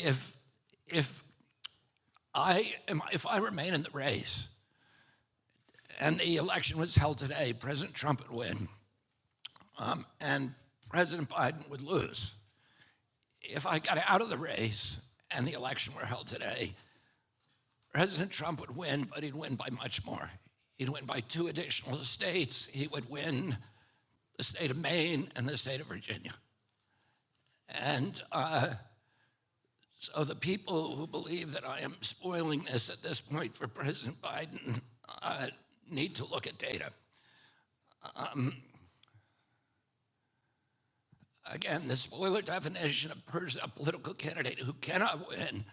if I remain in the race and the election was held today, President Trump would win, and President Biden would lose. If I got out of the race and the election were held today, President Trump would win, but he'd win by much more. He'd win by 2 additional states. He would win the state of Maine and the state of Virginia. And so the people who believe that I am spoiling this at this point for President Biden need to look at data. Again, the spoiler definition of a political candidate who cannot win,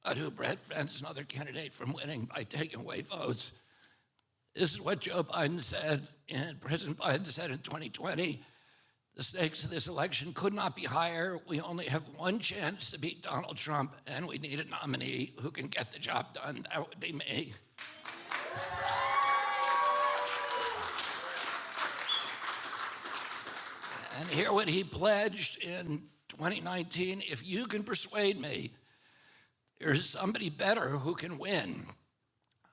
but who prevents another candidate from winning by taking away votes. This is what Joe Biden said, and President Biden said in 2020, the stakes of this election could not be higher. We only have one chance to beat Donald Trump, and we need a nominee who can get the job done. That would be me. And hear what he pledged in 2019. If you can persuade me there's somebody better who can win,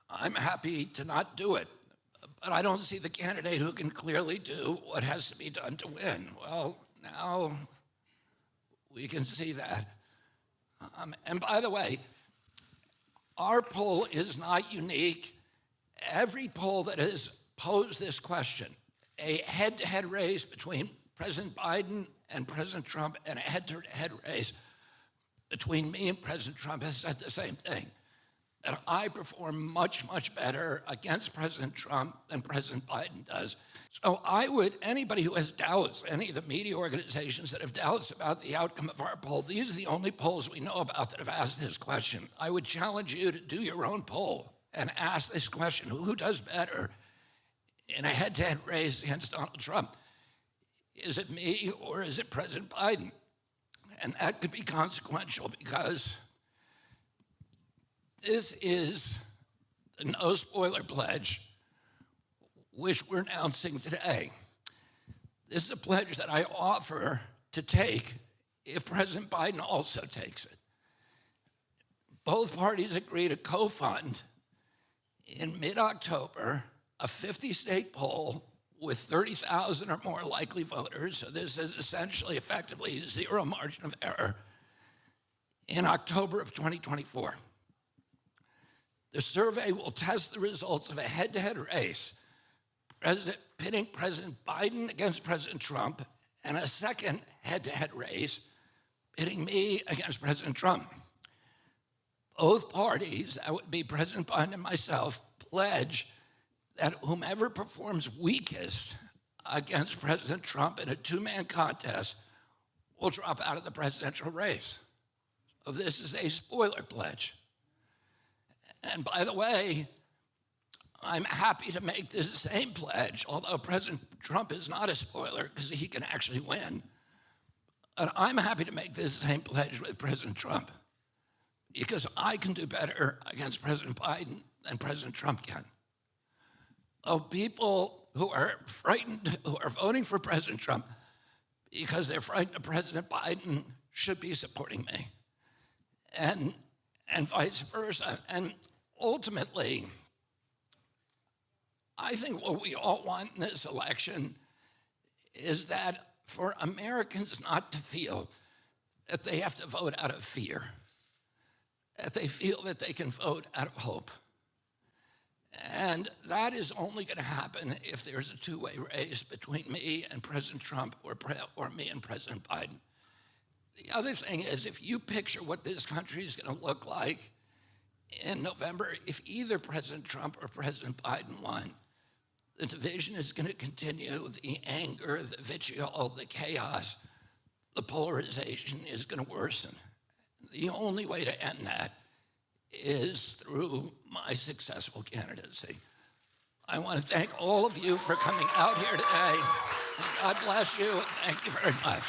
I'm happy to not do it. But I don't see the candidate who can clearly do what has to be done to win. Well, now we can see that. And by the way, our poll is not unique. Every poll that has posed this question, a head-to-head race between President Biden and President Trump and a head-to-head race between me and President Trump, has said the same thing, that I perform much, much better against President Trump than President Biden does. So anybody who has doubts, any of the media organizations that have doubts about the outcome of our poll, these are the only polls we know about that have asked this question. I would challenge you to do your own poll and ask this question: who does better in a head-to-head race against Donald Trump? Is it me or is it President Biden? And that could be consequential because this is the no spoiler pledge, which we're announcing today. This is a pledge that I offer to take if President Biden also takes it. Both parties agree to co-fund in mid-October a 50-state poll with 30,000 or more likely voters. So this is essentially, effectively, zero margin of error in October of 2024. The survey will test the results of a head-to-head race, pitting President Biden against President Trump, and a second head-to-head race, pitting me against President Trump. Both parties, that would be President Biden and myself, pledge that whomever performs weakest against President Trump in a 2-man contest will drop out of the presidential race. So this is a spoiler pledge. And by the way, I'm happy to make this same pledge, although President Trump is not a spoiler because he can actually win. But I'm happy to make this same pledge with President Trump because I can do better against President Biden than President Trump can. Oh, people who are frightened, who are voting for President Trump because they're frightened of President Biden should be supporting me, and vice versa. And ultimately, I think what we all want in this election is that for Americans not to feel that they have to vote out of fear, that they feel that they can vote out of hope. And that is only going to happen if there's a 2-way race between me and President Trump or me and President Biden. The other thing is, if you picture what this country is going to look like in November, if either President Trump or President Biden won, the division is going to continue, the anger, the vitriol, the chaos, the polarization is going to worsen. The only way to end that is through my successful candidacy. I want to thank all of you for coming out here today. God bless you, and thank you very much.